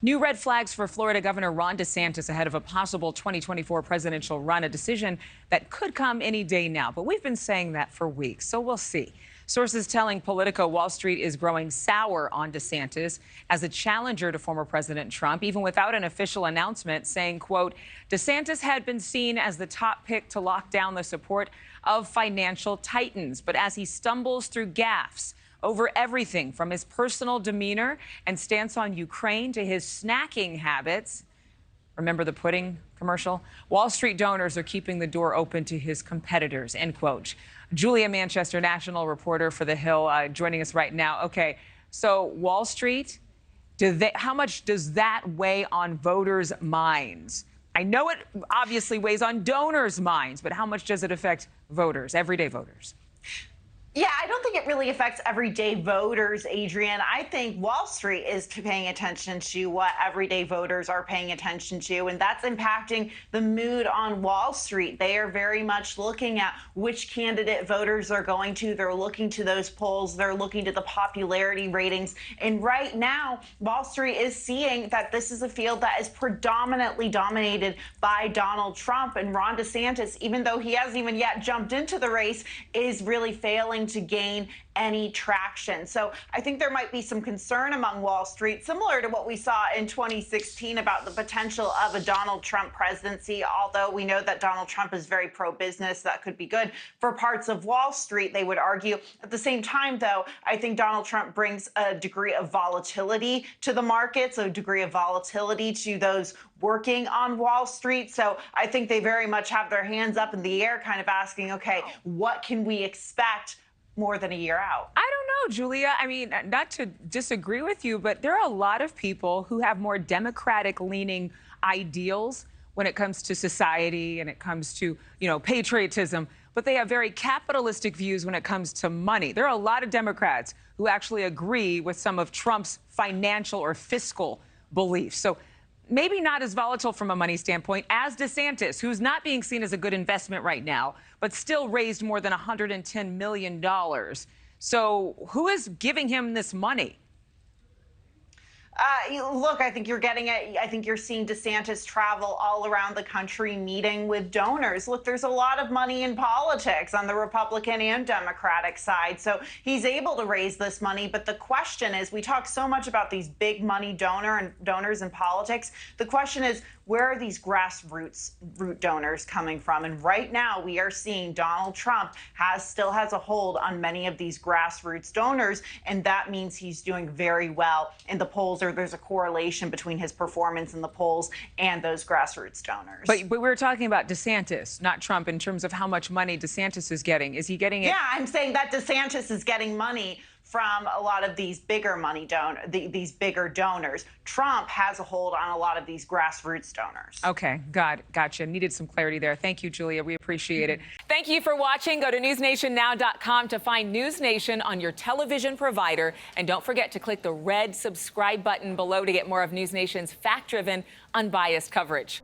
New red flags for Florida Governor Ron DeSantis ahead of a possible 2024 presidential run, a decision that could come any day now. But we've been saying that for weeks, so we'll see. Sources telling Politico Wall Street is growing sour on DeSantis as a challenger to former President Trump, even without an official announcement saying, quote, DeSantis had been seen as the top pick to lock down the support of financial titans. But as he stumbles through gaffes over everything from his personal demeanor and stance on Ukraine to his snacking habits, remember the pudding commercial? Wall Street donors are keeping the door open to his competitors, end quote. Julia Manchester, national reporter for The Hill, joining us right now. Okay, so Wall Street, how much does that weigh on voters' minds? I know it obviously weighs on donors' minds, but how much does it affect voters, everyday voters? Yeah, I don't think it really affects everyday voters, Adrienne. I think Wall Street is paying attention to what everyday voters are paying attention to, and that's impacting the mood on Wall Street. They are very much looking at which candidate voters are going to. They're looking to those polls. They're looking to the popularity ratings. And right now, Wall Street is seeing that this is a field that is predominantly dominated by Donald Trump. And Ron DeSantis, even though he hasn't even yet jumped into the race, is really failing to gain any traction. So I think there might be some concern among Wall Street, similar to what we saw in 2016 about the potential of a Donald Trump presidency. Although we know that Donald Trump is very pro-business, that could be good for parts of Wall Street, they would argue. At the same time, though, I think Donald Trump brings a degree of volatility to the markets, a degree of volatility to those working on Wall Street. So I think they very much have their hands up in the air, kind of asking, okay, what can we expect more than a year out? I don't know, Julia. I mean, not to disagree with you, but there are a lot of people who have more Democratic-leaning ideals when it comes to society and it comes to, patriotism, but they have very capitalistic views when it comes to money. There are a lot of Democrats who actually agree with some of Trump's financial or fiscal beliefs. So maybe not as volatile from a money standpoint as DeSantis, who's not being seen as a good investment right now, but still raised more than $110 million. So who is giving him this money? Look, I think you're getting it. I think you're seeing DeSantis travel all around the country meeting with donors. Look, there's a lot of money in politics on the Republican and Democratic side. So he's able to raise this money. But the question is, we talk so much about these big money donors in politics. The question is, where are these grassroots donors coming from? And right now we are seeing Donald Trump still has a hold on many of these grassroots donors. And that means he's doing very well in the polls, or there's a correlation between his performance in the polls and those grassroots donors. But we're talking about DeSantis, not Trump, in terms of how much money DeSantis is getting. Is he getting it? Yeah, I'm saying that DeSantis is getting money from a lot of these bigger these bigger donors. Trump has a hold on a lot of these grassroots donors. Okay, gotcha. Needed some clarity there. Thank you, Julia. We appreciate it. Thank you for watching. Go to newsnationnow.com to find NewsNation on your television provider. And don't forget to click the red subscribe button below to get more of NewsNation's fact-driven, unbiased coverage.